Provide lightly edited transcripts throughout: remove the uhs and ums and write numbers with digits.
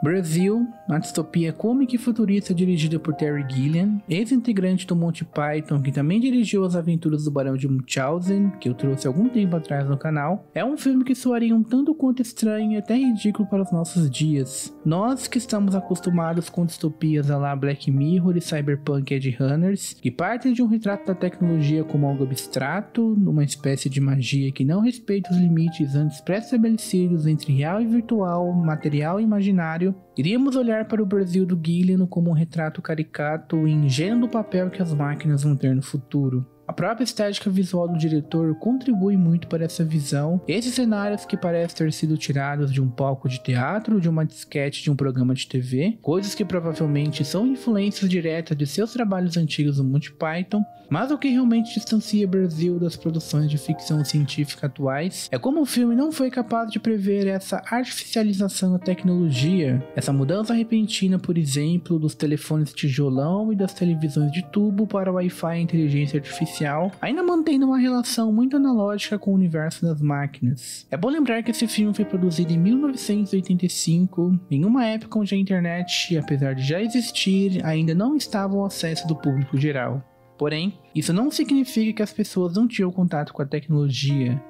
Brasil, a distopia cômica e futurista dirigida por Terry Gilliam, ex-integrante do Monty Python, que também dirigiu As Aventuras do Barão de Munchausen, que eu trouxe algum tempo atrás no canal, é um filme que soaria um tanto quanto estranho e até ridículo para os nossos dias. Nós que estamos acostumados com distopias à la Black Mirror e Cyberpunk Edge Runners, que partem de um retrato da tecnologia como algo abstrato, numa espécie de magia que não respeita os limites antes pré-estabelecidos entre real e virtual, material e imaginário, iríamos olhar para o Brasil do Gilliam como um retrato caricato e ingênuo do papel que as máquinas vão ter no futuro. A própria estética visual do diretor contribui muito para essa visão. Esses cenários que parecem ter sido tirados de um palco de teatro, de uma disquete de um programa de TV, coisas que provavelmente são influências diretas de seus trabalhos antigos no Monty Python, mas o que realmente distancia Brasil das produções de ficção científica atuais é como o filme não foi capaz de prever essa artificialização da tecnologia, essa mudança repentina, por exemplo, dos telefones tijolão e das televisões de tubo para o Wi-Fi e inteligência artificial, ainda mantendo uma relação muito analógica com o universo das máquinas. É bom lembrar que esse filme foi produzido em 1985, em uma época onde a internet, apesar de já existir, ainda não estava ao acesso do público geral. Porém, isso não significa que as pessoas não tinham contato com a tecnologia.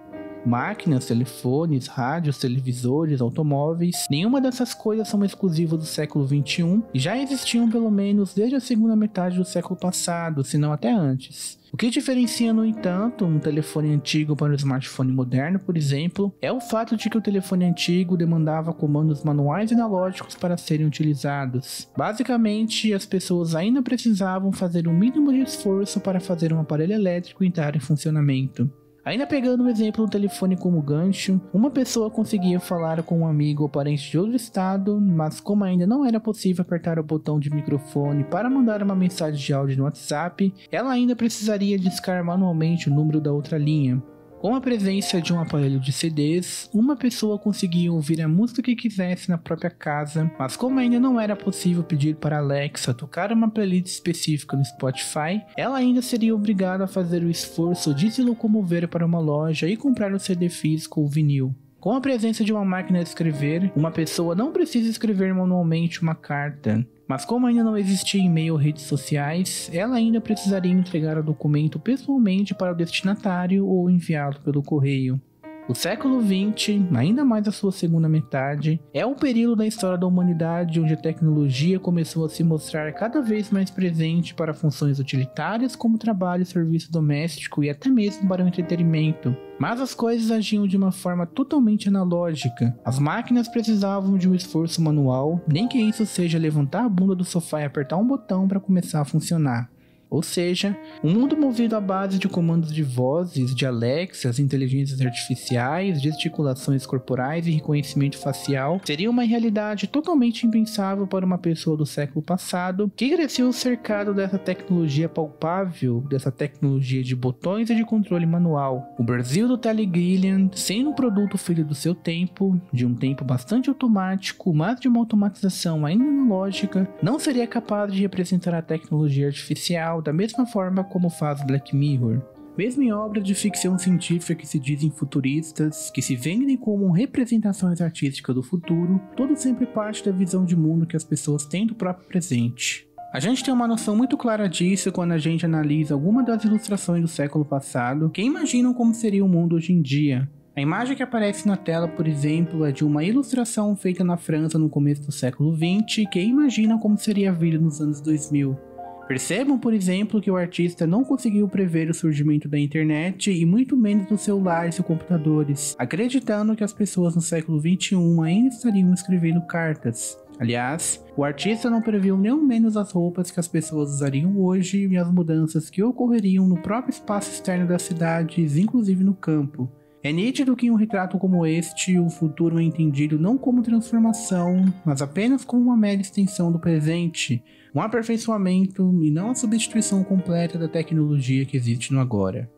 Máquinas, telefones, rádios, televisores, automóveis, nenhuma dessas coisas são exclusivas do século XXI e já existiam pelo menos desde a segunda metade do século passado, se não até antes. O que diferencia, no entanto, um telefone antigo para um smartphone moderno, por exemplo, é o fato de que o telefone antigo demandava comandos manuais e analógicos para serem utilizados. Basicamente, as pessoas ainda precisavam fazer um mínimo de esforço para fazer um aparelho elétrico entrar em funcionamento. Ainda pegando o exemplo do telefone como gancho, uma pessoa conseguia falar com um amigo ou parente de outro estado, mas como ainda não era possível apertar o botão de microfone para mandar uma mensagem de áudio no WhatsApp, ela ainda precisaria discar manualmente o número da outra linha. Com a presença de um aparelho de CDs, uma pessoa conseguia ouvir a música que quisesse na própria casa, mas como ainda não era possível pedir para a Alexa tocar uma playlist específica no Spotify, ela ainda seria obrigada a fazer o esforço de se locomover para uma loja e comprar o CD físico ou vinil. Com a presença de uma máquina de escrever, uma pessoa não precisa escrever manualmente uma carta. Mas como ainda não existia e-mail ou redes sociais, ela ainda precisaria entregar o documento pessoalmente para o destinatário ou enviá-lo pelo correio. O século XX, ainda mais a sua segunda metade, é um período da história da humanidade onde a tecnologia começou a se mostrar cada vez mais presente para funções utilitárias como trabalho, serviço doméstico e até mesmo para o entretenimento. Mas as coisas agiam de uma forma totalmente analógica. As máquinas precisavam de um esforço manual, nem que isso seja levantar a bunda do sofá e apertar um botão para começar a funcionar. Ou seja, um mundo movido à base de comandos de vozes, de Alexas, inteligências artificiais, gesticulações corporais e reconhecimento facial seria uma realidade totalmente impensável para uma pessoa do século passado que cresceu cercado dessa tecnologia palpável, dessa tecnologia de botões e de controle manual. O Brasil do Terry Gilliam, sendo um produto filho do seu tempo, de um tempo bastante automático, mas de uma automatização ainda analógica, não seria capaz de representar a tecnologia artificial da mesma forma como faz Black Mirror. Mesmo em obras de ficção científica que se dizem futuristas, que se vendem como representações artísticas do futuro, tudo sempre parte da visão de mundo que as pessoas têm do próprio presente. A gente tem uma noção muito clara disso quando a gente analisa algumas das ilustrações do século passado que imaginam como seria o mundo hoje em dia. A imagem que aparece na tela, por exemplo, é de uma ilustração feita na França no começo do século XX que imagina como seria a vida nos anos 2000. Percebam, por exemplo, que o artista não conseguiu prever o surgimento da internet e muito menos dos celulares e computadores, acreditando que as pessoas no século XXI ainda estariam escrevendo cartas. Aliás, o artista não previu nem ao menos as roupas que as pessoas usariam hoje e as mudanças que ocorreriam no próprio espaço externo das cidades, inclusive no campo. É nítido que em um retrato como este, o futuro é entendido não como transformação, mas apenas como uma mera extensão do presente, um aperfeiçoamento e não a substituição completa da tecnologia que existe no agora.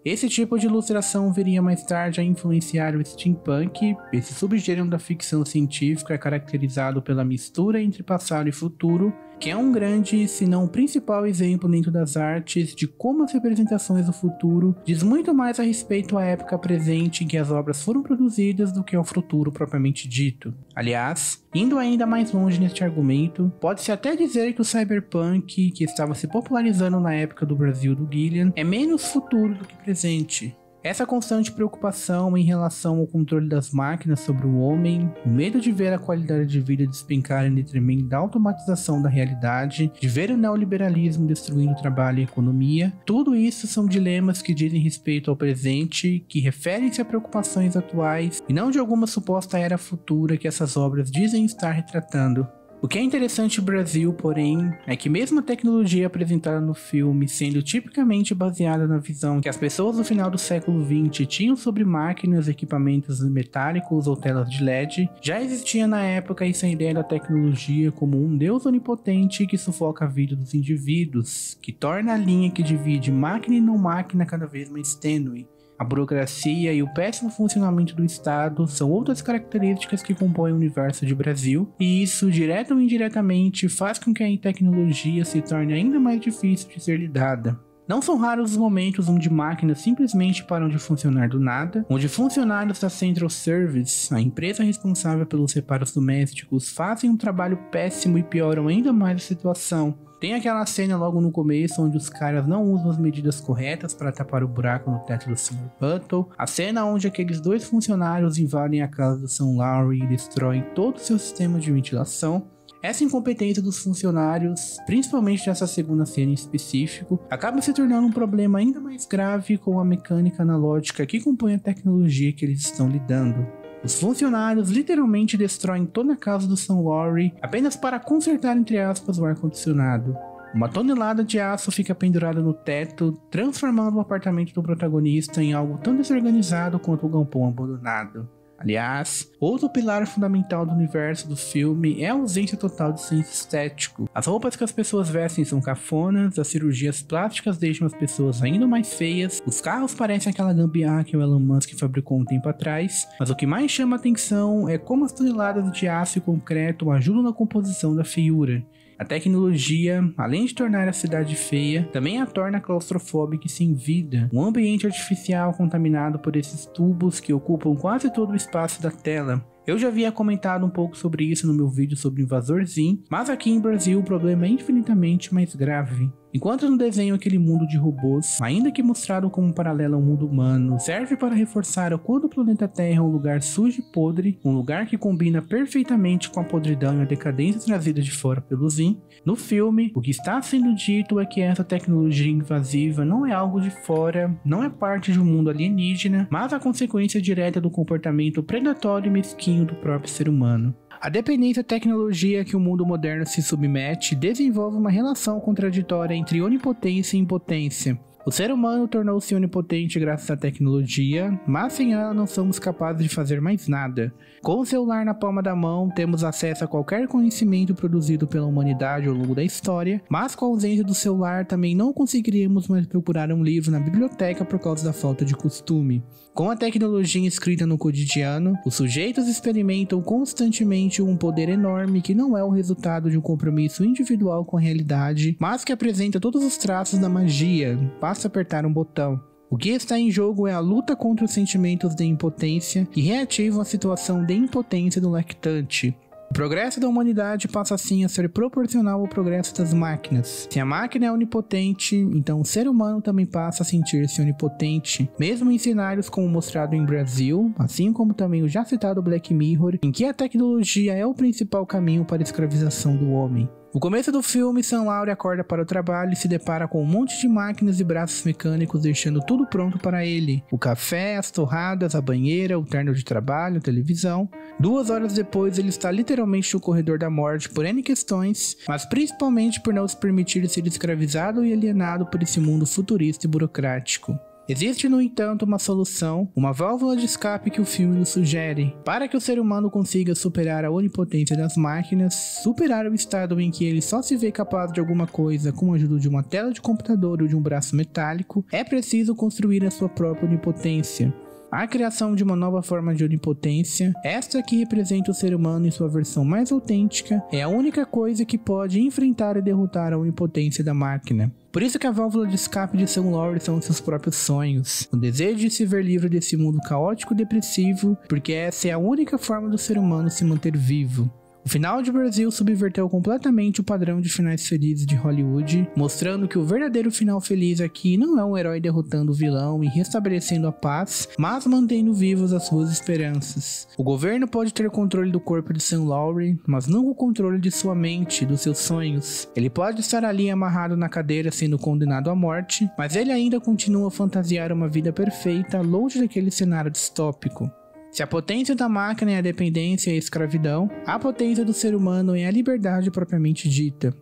Esse tipo de ilustração viria mais tarde a influenciar o steampunk. Esse subgênero da ficção científica é caracterizado pela mistura entre passado e futuro, que é um grande, se não o principal exemplo dentro das artes de como as representações do futuro diz muito mais a respeito à época presente em que as obras foram produzidas do que ao futuro propriamente dito. Aliás, indo ainda mais longe neste argumento, pode-se até dizer que o cyberpunk, que estava se popularizando na época do Brasil do Gillian, é menos futuro do que presente. Essa constante preocupação em relação ao controle das máquinas sobre o homem, o medo de ver a qualidade de vida despencar em detrimento da automatização da realidade, de ver o neoliberalismo destruindo o trabalho e a economia, tudo isso são dilemas que dizem respeito ao presente, que referem-se a preocupações atuais e não de alguma suposta era futura que essas obras dizem estar retratando. O que é interessante no Brasil, porém, é que mesmo a tecnologia apresentada no filme sendo tipicamente baseada na visão que as pessoas do final do século XX tinham sobre máquinas, equipamentos metálicos ou telas de LED, já existia na época essa ideia da tecnologia como um deus onipotente que sufoca a vida dos indivíduos, que torna a linha que divide máquina e não máquina cada vez mais tênue. A burocracia e o péssimo funcionamento do Estado são outras características que compõem o universo de Brasil, e isso, direta ou indiretamente, faz com que a tecnologia se torne ainda mais difícil de ser lidada. Não são raros os momentos onde máquinas simplesmente param de funcionar do nada, onde funcionários da Central Service, a empresa responsável pelos reparos domésticos, fazem um trabalho péssimo e pioram ainda mais a situação. Tem aquela cena logo no começo onde os caras não usam as medidas corretas para tapar o buraco no teto do Sr. Buttle, a cena onde aqueles dois funcionários invadem a casa do Sam Lowry e destroem todo o seu sistema de ventilação. Essa incompetência dos funcionários, principalmente nessa segunda cena em específico, acaba se tornando um problema ainda mais grave com a mecânica analógica que compõe a tecnologia que eles estão lidando. Os funcionários literalmente destroem toda a casa do Sam Lowry apenas para consertar, entre aspas, o ar-condicionado. Uma tonelada de aço fica pendurada no teto, transformando o apartamento do protagonista em algo tão desorganizado quanto o galpão abandonado. Aliás, outro pilar fundamental do universo do filme é a ausência total de senso estético. As roupas que as pessoas vestem são cafonas, as cirurgias plásticas deixam as pessoas ainda mais feias, os carros parecem aquela gambiarra que o Elon Musk fabricou um tempo atrás, mas o que mais chama a atenção é como as toneladas de aço e concreto ajudam na composição da feiura. A tecnologia, além de tornar a cidade feia, também a torna claustrofóbica e sem vida. Um ambiente artificial contaminado por esses tubos que ocupam quase todo o espaço da tela. Eu já havia comentado um pouco sobre isso no meu vídeo sobre o Invasor Zim, mas aqui em Brasil o problema é infinitamente mais grave. Enquanto no desenho aquele mundo de robôs, ainda que mostrado como um paralelo ao mundo humano, serve para reforçar o quanto o planeta Terra é um lugar sujo e podre, um lugar que combina perfeitamente com a podridão e a decadência trazida de fora pelo Zim, no filme, o que está sendo dito é que essa tecnologia invasiva não é algo de fora, não é parte de um mundo alienígena, mas a consequência direta do comportamento predatório e mesquinho do próprio ser humano. A dependência da tecnologia que o mundo moderno se submete desenvolve uma relação contraditória entre onipotência e impotência. O ser humano tornou-se onipotente graças à tecnologia, mas sem ela não somos capazes de fazer mais nada. Com o celular na palma da mão, temos acesso a qualquer conhecimento produzido pela humanidade ao longo da história, mas com a ausência do celular também não conseguiríamos mais procurar um livro na biblioteca por causa da falta de costume. Com a tecnologia inscrita no cotidiano, os sujeitos experimentam constantemente um poder enorme que não é o resultado de um compromisso individual com a realidade, mas que apresenta todos os traços da magia. Basta apertar um botão. O que está em jogo é a luta contra os sentimentos de impotência que reativam a situação de impotência do lactante. O progresso da humanidade passa assim a ser proporcional ao progresso das máquinas. Se a máquina é onipotente, então o ser humano também passa a sentir-se onipotente, mesmo em cenários como mostrado em Brasil, assim como também o já citado Black Mirror, em que a tecnologia é o principal caminho para a escravização do homem. No começo do filme, Sam Lowry acorda para o trabalho e se depara com um monte de máquinas e braços mecânicos deixando tudo pronto para ele. O café, as torradas, a banheira, o terno de trabalho, a televisão. 2 horas depois, ele está literalmente no corredor da morte por N questões, mas principalmente por não se permitir ser escravizado e alienado por esse mundo futurista e burocrático. Existe, no entanto, uma solução, uma válvula de escape que o filme nos sugere, para que o ser humano consiga superar a onipotência das máquinas, superar o estado em que ele só se vê capaz de alguma coisa com a ajuda de uma tela de computador ou de um braço metálico, é preciso construir a sua própria onipotência. a criação de uma nova forma de onipotência, esta que representa o ser humano em sua versão mais autêntica, é a única coisa que pode enfrentar e derrotar a onipotência da máquina. Por isso que a válvula de escape de Sam Lowry são seus próprios sonhos, o desejo de se ver livre desse mundo caótico e depressivo, porque essa é a única forma do ser humano se manter vivo. O final de Brasil subverteu completamente o padrão de finais felizes de Hollywood, mostrando que o verdadeiro final feliz aqui não é um herói derrotando o vilão e restabelecendo a paz, mas mantendo vivas as suas esperanças. O governo pode ter controle do corpo de Sam Lowry, mas não o controle de sua mente, dos seus sonhos. Ele pode estar ali amarrado na cadeira sendo condenado à morte, mas ele ainda continua a fantasiar uma vida perfeita longe daquele cenário distópico. Se a potência da máquina é a dependência e a escravidão, a potência do ser humano é a liberdade propriamente dita.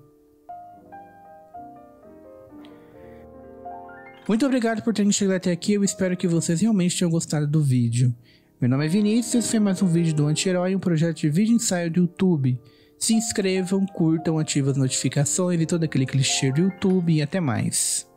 Muito obrigado por terem chegado até aqui, eu espero que vocês realmente tenham gostado do vídeo. Meu nome é Vinícius, esse foi mais um vídeo do Anti-Herói, um projeto de vídeo ensaio do YouTube. Se inscrevam, curtam, ativem as notificações e todo aquele clichê do YouTube e até mais.